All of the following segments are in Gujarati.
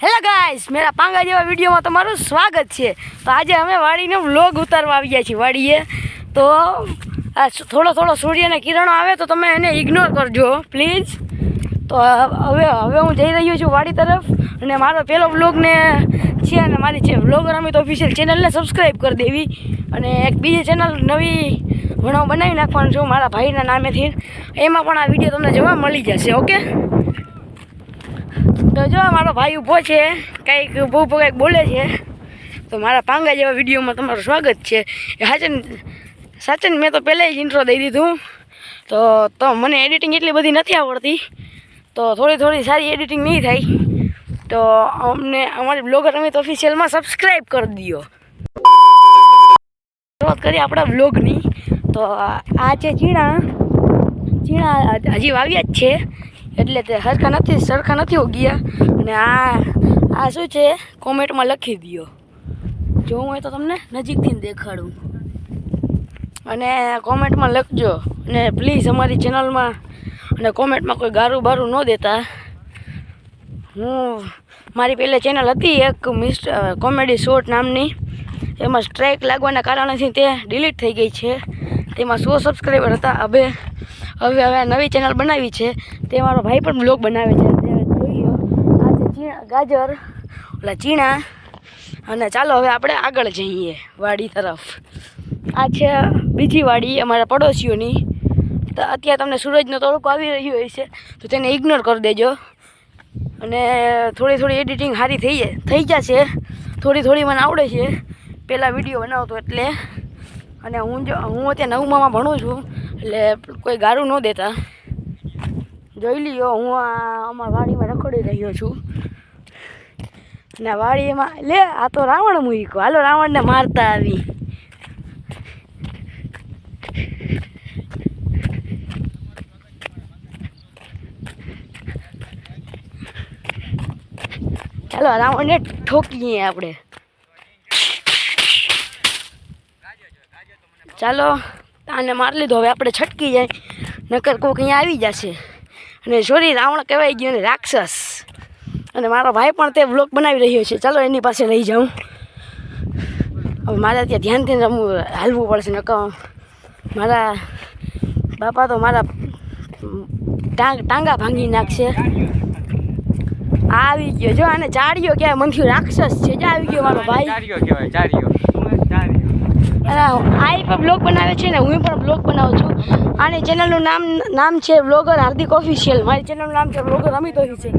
હેલો ગાઈસ, મેરા પાંગા જેવા વિડીયોમાં તમારું સ્વાગત છે। તો આજે અમે વાડીનો વ્લોગ ઉતારવા આવી ગયા છીએ વાડીએ। તો આ થોડો સૂર્યના કિરણો આવે તો તમે એને ઇગ્નોર કરજો પ્લીઝ। તો હવે હું જઈ રહ્યો છું વાડી તરફ, અને મારો પહેલો વ્લોગને છે અને મારી છે વ્લોગર અમિત ઓફિશિયલ ચેનલને સબસ્ક્રાઈબ કરી દેવી, અને એક બીજી ચેનલ નવી બનાવી નાખવાનું છું મારા ભાઈના નામેથી। એમાં પણ આ વિડીયો તમને જોવા મળી જશે। ઓકે, તો જો મારો ભાઈ ઊભો છે, કંઈક કંઈક બોલે છે। તો મારા પાંગા જેવા વિડીયોમાં તમારું સ્વાગત છે। સાચન મેં તો પહેલાં જ ઇન્ટ્રો દઈ દીધું। તો મને એડિટિંગ એટલી બધી નથી આવડતી, તો થોડી સારી એડિટિંગ નહીં થાય તો અમને અમારી બ્લોગર અમિત ઓફિશિયલમાં સબસ્ક્રાઈબ કરી દો। શરૂઆત કરીએ આપણા બ્લોગની। તો આ છે ચીણા હજી વાવ્યા જ છે, એટલે તે સરખા નથી ઉગ્યા। અને આ શું છે કોમેન્ટમાં લખી દો, જોવું હોય તો તમને નજીકથી દેખાડું, અને કોમેન્ટમાં લખજો। અને પ્લીઝ અમારી ચેનલમાં અને કોમેન્ટમાં કોઈ ગારું બારું ન દેતા। મારી પહેલાં ચેનલ હતી એક કોમેડી શોર્ટ નામની, એમાં સ્ટ્રાઇક લાગવાના કારણેથી તે ડિલીટ થઈ ગઈ છે। તેમાં 100 સબસ્ક્રાઈબર હતા। હવે નવી ચેનલ બનાવી છે, તે મારો ભાઈ પણ બ્લોગ બનાવે છે, જોઈ લો। આ છે ગાજર, ઓલા ચીણા। અને ચાલો હવે આપણે આગળ જઈએ વાડી તરફ। આ છે બીજી વાડી અમારા પડોશીઓની। તો અત્યારે તમને સૂરજનો તડકો આવી રહ્યો હોય છે, તો તેને ઇગ્નોર કરી દેજો। અને થોડી એડિટિંગ સારી થઈ જશે, થોડી મને આવડે છે, પહેલાં વિડીયો બનાવતો એટલે। અને હું અત્યારે 9માં ભણું છું, એટલે કોઈ ગારું ન દેતા। જોઈ લ્યો, હું અમારા વાડીમાં રખડી રહ્યો છું, અને વાડીમાં આ તો રાવણ મૂક્યો, હાલો રાવણને મારતા આવી। ચાલો રાવણને ઠોકીએ આપણે। ચાલો આને મારી લીધો, હવે આપણે છટકી જાય, નકર કોઈક અહીંયા આવી જશે। અને સોરી, રાવણ કહેવાય ગયો ને રાક્ષસ। અને મારો ભાઈ પણ તે વ્લોગ બનાવી રહ્યો છે, ચાલો એની પાસે લઈ જાઉં। હવે મારે ત્યાં ધ્યાનથી હાલવું પડશે, નકર મારા બાપા તો મારા ટાંગા ભાંગી નાખશે। આવી ગયો, જો આને ચાર્યો કહેવાય, મનથી રાક્ષસ છે, જો આવી ગયો મારો ભાઈ। આ પણ બ્લોગ બનાવે છે ને, હું પણ બ્લોગ બનાવું છું। આની ચેનલનું નામ છે બ્લોગર હાર્દિક ઓફિશિયલ, મારી ચેનલનું નામ છે બ્લોગર અમિત ઓફિશિયલ।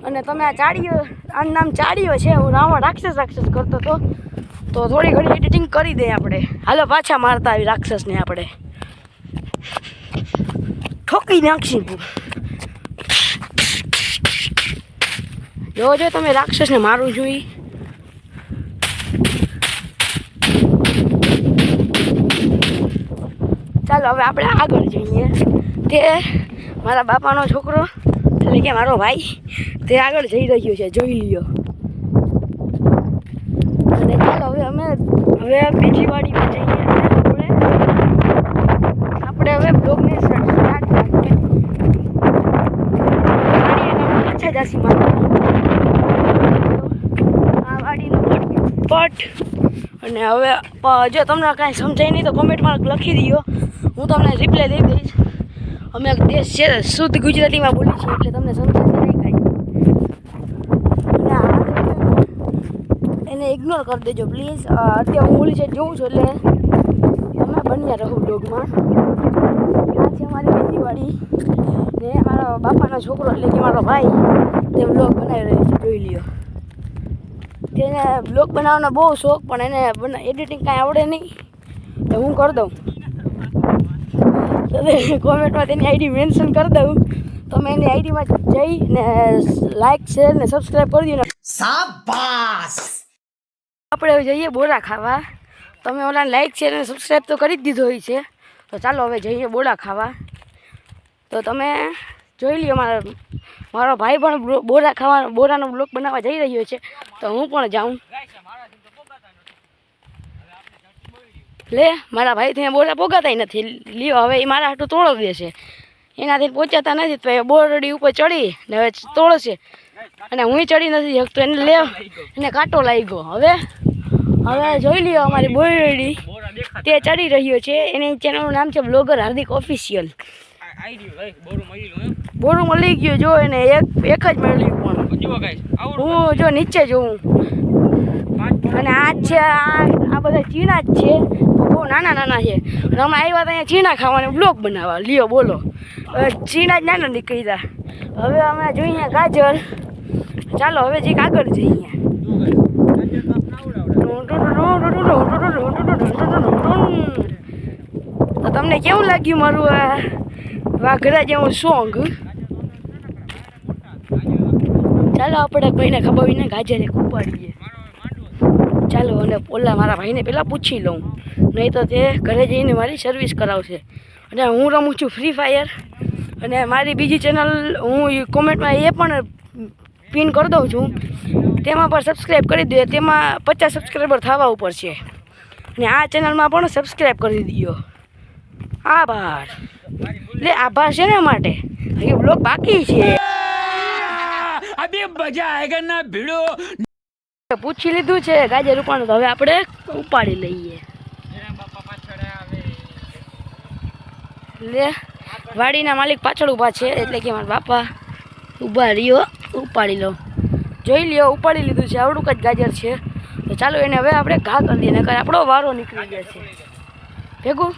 અને તમે આનું નામ ચાડ્યો છે, હું રાવણ રાક્ષસ કરતો હતો, તો થોડી ઘણી એડિટિંગ કરી દઈએ આપણે। હાલો પાછા મારતા આવી રાક્ષસને આપણે ઠોકી નાખીશું। જો તમે રાક્ષસને મારવું જોઈએ। ચાલો હવે આપણે આગળ જઈએ। તે મારા બાપાનો છોકરો, એટલે કે મારો ભાઈ, તે આગળ જઈ રહ્યો છે, જોઈ લ્યો। અને ચાલો હવે બીજી વાડીમાં જઈએ, આપણે હવે બ્લોગને સ્ટાર્ટ કરીએ। પાછા જાસી આ વાડીનો પટ। અને હવે જો તમને કાંઈ સમજાય નહીં તો કોમેન્ટમાં લખી દો, હું તમને રિપ્લાય દઈ દઈશ। અમે દેશ છે શુદ્ધ ગુજરાતીમાં બોલી છીએ, એટલે તમને સમજાશે નહીં કાંઈ। અને એને ઇગ્નોર કરી દેજો પ્લીઝ। અત્યારે હું ઓલી સાઈડ જોઉં છું, એટલે તમે બન્યા રહો બ્લોગમાં। આ છે અમારી બીજી વાડી, ને મારા બાપાનો છોકરો, એટલે કે મારો ભાઈ, તે બ્લોગ બનાવી રહ્યો છે, જોઈ લ્યો। તેને બ્લોગ બનાવવાનો બહુ શોખ, પણ એને એડિટિંગ કાંઈ આવડે નહીં, તો હું કરી દઉં। કોમેન્ટમાં તેની આઈડી મેન્શન કરી દઉં, તમે એની આઈડીમાં જઈને લાઈક શેર ને સબસ્ક્રાઈબ કરી દો। શાબાશ! આપણે હવે જઈએ બોરા ખાવા। તમે ઓલાને લાઈક શેર અને સબસ્ક્રાઈબ તો કરી જ દીધો હોય છે, તો ચાલો હવે જઈએ બોરા ખાવા। તો તમે જોઈ લ્યો, મારો ભાઈ પણ બોરાનો બ્લોગ બનાવવા જઈ રહ્યો છે, તો હું પણ જાઉં। મારા ભાઈ ત્યાં બોરા પોગાતા નથી, લ્યો હવે એ મારા હાટું તોડો દેશે, એનાથી પહોંચાતા નથી, તો એ બોરડી ઉપર ચડી ને હવે તોડશે। અને હું ચડી નથી શકતો એને લે એને કાંટો લાગ્યો. હવે જોઈ લ્યો અમારી બોયડી તે ચડી રહ્યો છે. એની ચેનલનું નામ છે બ્લોગર હાર્દિક ઓફિશિયલ. બોરું મળી ગયું જો એને એક જ મળ્યું પણ હું જો નીચે જોઉં. અને આ છે આ બધા ચીણા જ છે બહુ નાના છે. અને અમે આવ્યા હતા અહીંયા ચીણા ખાવાને બ્લોગ બનાવવા. લ્યો બોલો ચીણા જ નાના નીકળી ગયા. હવે અમે જોઈએ ગાજર. ચાલો હવે જે આગળ જઈએ. તો તમને કેવું લાગ્યું મારું આ વાઘરા જેવું સોંગ? ચાલો આપણે કોઈને ખબર વિને ગાજર એક ઉપાડીએ. ચાલો અને ઓલા મારા ભાઈને પહેલાં પૂછી લઉં, નહીં તો તે ઘરે જઈને મારી સર્વિસ કરાવશે. અને હું રમું છું ફ્રી ફાયર. અને મારી બીજી ચેનલ હું કોમેન્ટમાં એ પણ પિન કરી દઉં છું. તેમાં પણ સબસ્ક્રાઈબ કરી દો. તેમાં 50 સબસ્ક્રાઈબર થવા ઉપર છે. અને આ ચેનલમાં પણ સબસ્ક્રાઈબ કરી દો. આભાર. એટલે આભાર છે ને માટે હજી બ્લોગ બાકી છે. અભી મજા આયેગા ના ભીડો. પૂછી લીધું છે ગાજર ઉપાડવાનું. તો હવે આપણે ઉપાડી લઈએ. લે વાડીના માલિક પાછળ ઊભા છે એટલે કે મારા બાપા ઊભા રહ્યો. ઉપાડી લો. જોઈ લ્યો ઉપાડી લીધું છે. આવડું જ ગાજર છે. તો ચાલો એને હવે આપણે ઘા કરી દઈએ નકર આપણો વારો નીકળી ગયા છે ભેગું.